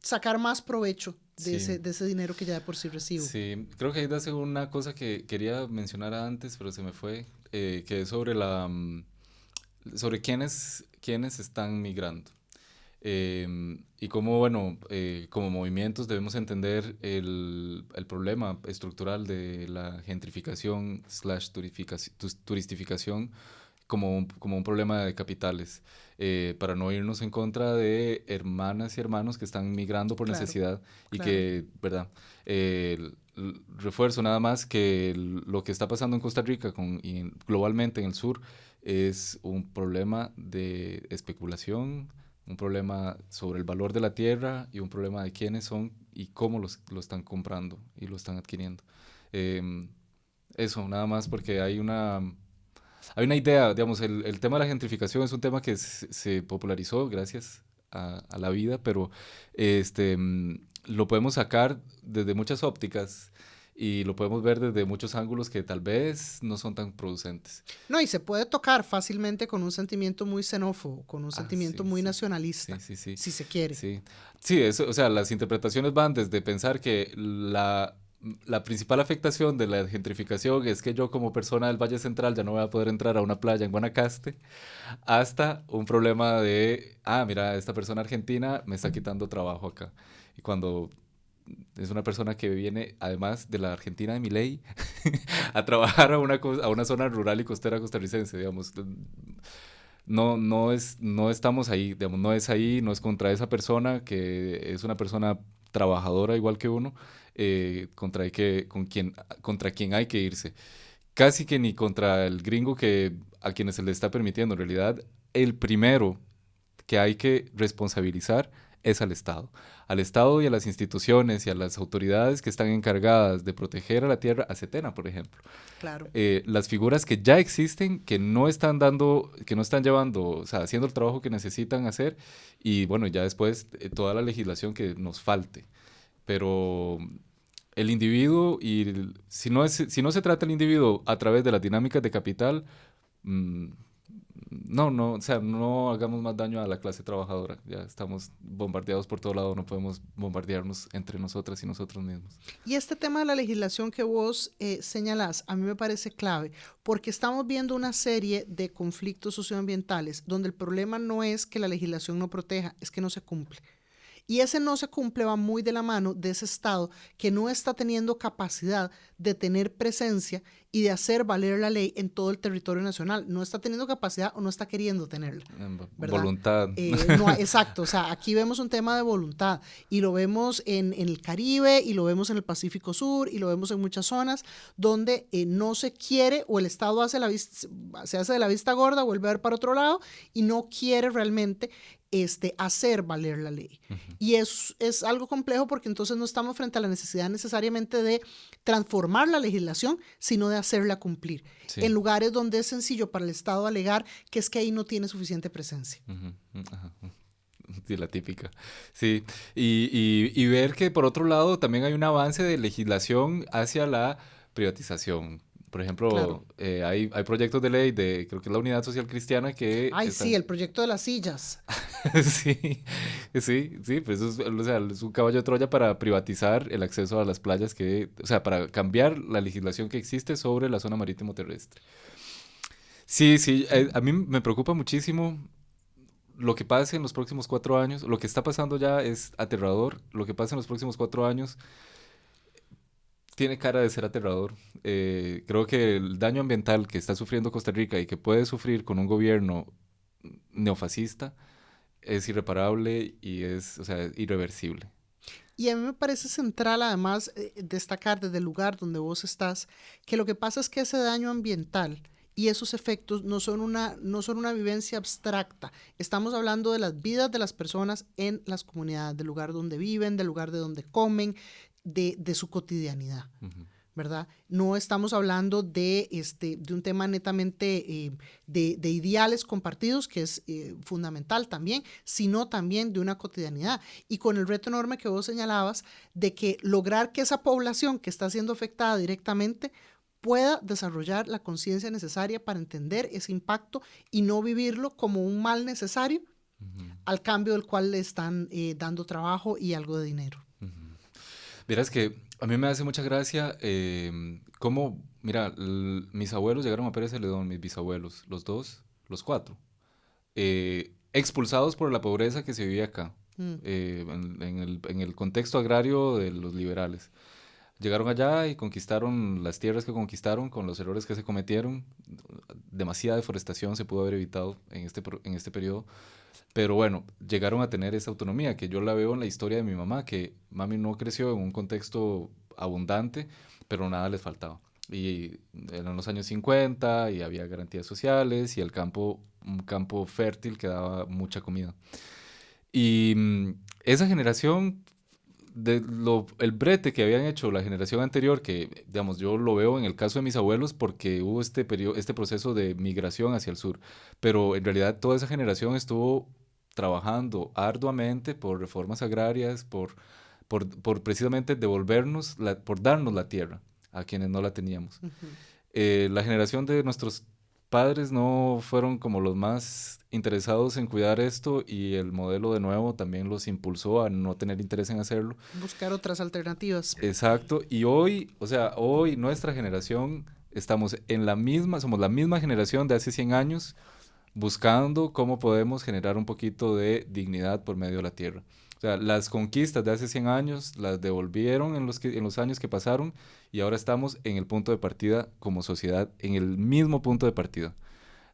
sacar más provecho de, sí, de ese dinero que ya de por sí recibo. Sí, creo que ahí da una cosa que quería mencionar antes, pero se me fue, que es sobre quiénes están migrando. Y cómo, bueno, como movimientos debemos entender el problema estructural de la gentrificación / turistificación como un problema de capitales, para no irnos en contra de hermanas y hermanos que están migrando por, claro, necesidad, y claro, que, ¿verdad? Refuerzo nada más que lo que está pasando en Costa Rica y globalmente en el sur es un problema de especulación, Un problema sobre el valor de la tierra y un problema de quiénes son y cómo lo están comprando y lo están adquiriendo. Em, Eso, nada más porque hay una idea, digamos, el tema de la gentrificación es un tema que se popularizó gracias a la vida, pero lo podemos sacar desde muchas ópticas y lo podemos ver desde muchos ángulos que tal vez no son tan producentes. No, y se puede tocar fácilmente con un sentimiento muy xenófobo, con un Ah, sentimiento sí, muy sí, nacionalista, sí, sí, sí, si se quiere. sí. Sí, eso, o sea, las interpretaciones van desde pensar que la principal afectación de la gentrificación es que yo como persona del Valle Central ya no voy a poder entrar a una playa en Guanacaste, hasta un problema de, mira, esta persona argentina me está quitando trabajo acá. Y cuando es una persona que viene, además de la Argentina de Milei, a trabajar a una zona rural y costera costarricense, digamos. No estamos ahí, digamos, no es ahí, no es contra esa persona que es una persona trabajadora igual que uno, contra quien hay que irse. Casi que ni contra el gringo a quienes se le está permitiendo. En realidad, el primero que hay que responsabilizar es al Estado y a las instituciones y a las autoridades que están encargadas de proteger a la tierra, a Setena, por ejemplo. Claro. Las figuras que ya existen, que no están dando, que no están llevando, o sea, haciendo el trabajo que necesitan hacer, y bueno, ya después toda la legislación que nos falte. Pero el individuo, si no se trata el individuo a través de las dinámicas de capital, mm, no, o sea, no hagamos más daño a la clase trabajadora. Ya estamos bombardeados por todo lado, no podemos bombardearnos entre nosotras y nosotros mismos. Y este tema de la legislación que vos señalás, a mí me parece clave, porque estamos viendo una serie de conflictos socioambientales donde el problema no es que la legislación no proteja, es que no se cumple. Y ese no se cumple va muy de la mano de ese Estado que no está teniendo capacidad de tener presencia y de hacer valer la ley en todo el territorio nacional. No está teniendo capacidad o no está queriendo tenerla, ¿verdad? Voluntad. No, exacto, o sea, aquí vemos un tema de voluntad y lo vemos en el Caribe y lo vemos en el Pacífico Sur y lo vemos en muchas zonas donde no se quiere o el Estado se hace de la vista gorda, vuelve a ver para otro lado y no quiere realmente hacer valer la ley. Y es algo complejo porque entonces no estamos frente a la necesidad necesariamente de transformar la legislación, sino de hacerla cumplir. Sí. En lugares donde es sencillo para el Estado alegar que es que ahí no tiene suficiente presencia. Ajá. Sí, la típica. Sí, y ver que por otro lado también hay un avance de legislación hacia la privatización. Por ejemplo, Claro. Hay proyectos de ley creo que es la Unidad Social Cristiana que Ay, están... sí, el proyecto de las sillas. Sí, sí, pues eso es, o sea, es un caballo de Troya para privatizar el acceso a las playas o sea, para cambiar la legislación que existe sobre la zona marítimo terrestre. Sí, sí, a mí me preocupa muchísimo lo que pase en los próximos 4 años. Lo que está pasando ya es aterrador. Lo que pasa en los próximos 4 años tiene cara de ser aterrador. Creo que el daño ambiental que está sufriendo Costa Rica y que puede sufrir con un gobierno neofascista es irreparable y es, o sea, irreversible. Y a mí me parece central, además, destacar desde el lugar donde vos estás, que lo que pasa es que ese daño ambiental y esos efectos no son una vivencia abstracta. Estamos hablando de las vidas de las personas en las comunidades, del lugar donde viven, del lugar de donde comen, de su cotidianidad. ¿Verdad? No estamos hablando de un tema netamente de ideales compartidos, que es fundamental también, sino también de una cotidianidad. Y con el reto enorme que vos señalabas, de que lograr que esa población que está siendo afectada directamente pueda desarrollar la conciencia necesaria para entender ese impacto y no vivirlo como un mal necesario al cambio del cual le están dando trabajo y algo de dinero. Verás que a mí me hace mucha gracia cómo, mira, mis abuelos llegaron a Pérez Celedón, mis bisabuelos, los cuatro, expulsados por la pobreza que se vivía acá, en el contexto agrario de los liberales. Llegaron allá y conquistaron las tierras que conquistaron con los errores que se cometieron. Demasiada deforestación se pudo haber evitado en este periodo. Pero bueno, llegaron a tener esa autonomía que yo la veo en la historia de mi mamá, que mami no creció en un contexto abundante, pero nada les faltaba. Y eran los años 50 y había garantías sociales y un campo fértil que daba mucha comida. Y esa generación, el brete que habían hecho la generación anterior, que digamos yo lo veo en el caso de mis abuelos porque hubo este proceso de migración hacia el sur, pero en realidad toda esa generación estuvo trabajando arduamente por reformas agrarias, por precisamente devolvernos, por darnos la tierra a quienes no la teníamos. Ujú. La generación de nuestros padres no fueron como los más interesados en cuidar esto y el modelo de nuevo también los impulsó a no tener interés en hacerlo. Buscar otras alternativas. Exacto, y hoy, o sea, hoy nuestra generación estamos somos la misma generación de hace 100 años buscando cómo podemos generar un poquito de dignidad por medio de la tierra. O sea, las conquistas de hace 100 años las devolvieron en los años que pasaron y ahora estamos en el punto de partida como sociedad, en el mismo punto de partida.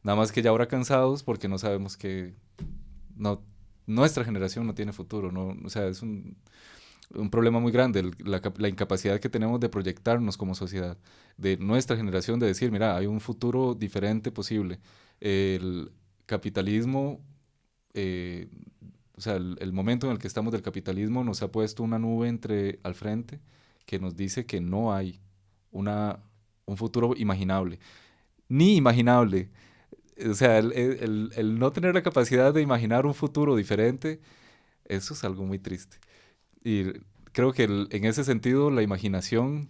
Nada más que ya ahora cansados porque no sabemos que no, nuestra generación no tiene futuro, ¿no? O sea, es un problema muy grande, la incapacidad que tenemos de proyectarnos como sociedad, de nuestra generación, de decir, mira, hay un futuro diferente posible. El capitalismo, eh, o sea, el momento en el que estamos del capitalismo nos ha puesto una nube al frente que nos dice que no hay un futuro imaginable, ni imaginable. O sea, el no tener la capacidad de imaginar un futuro diferente, eso es algo muy triste. Y creo que en ese sentido la imaginación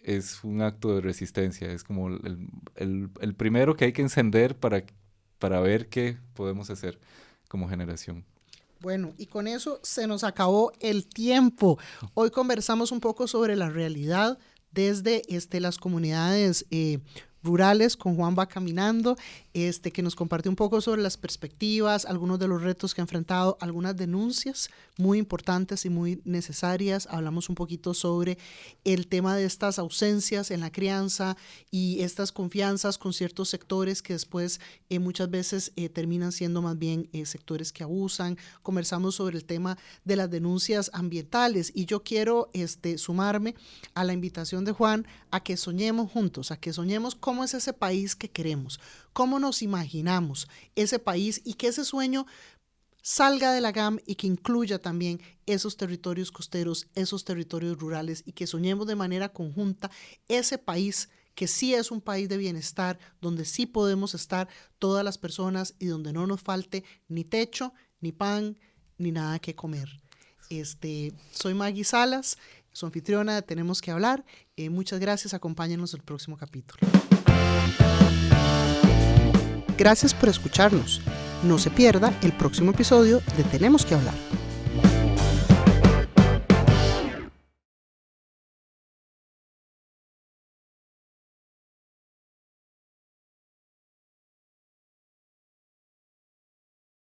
es un acto de resistencia, es como el primero que hay que encender para ver qué podemos hacer como generación. Bueno, y con eso se nos acabó el tiempo. Hoy conversamos un poco sobre la realidad desde las comunidades rurales con Juan Va Caminando, que nos compartió un poco sobre las perspectivas, algunos de los retos que ha enfrentado, algunas denuncias muy importantes y muy necesarias. Hablamos un poquito sobre el tema de estas ausencias en la crianza y estas confianzas con ciertos sectores que después muchas veces terminan siendo más bien sectores que abusan. Conversamos sobre el tema de las denuncias ambientales y yo quiero sumarme a la invitación de Juan a que soñemos juntos, a que soñemos cómo es ese país que queremos, cómo nos imaginamos ese país y que ese sueño salga de la GAM y que incluya también esos territorios costeros, esos territorios rurales y que soñemos de manera conjunta ese país que sí es un país de bienestar, donde sí podemos estar todas las personas y donde no nos falte ni techo, ni pan, ni nada que comer. Soy Maggie Salas, su anfitriona de Tenemos que Hablar. Muchas gracias, acompáñenos el próximo capítulo. Gracias por escucharnos. No se pierda el próximo episodio de Tenemos que Hablar.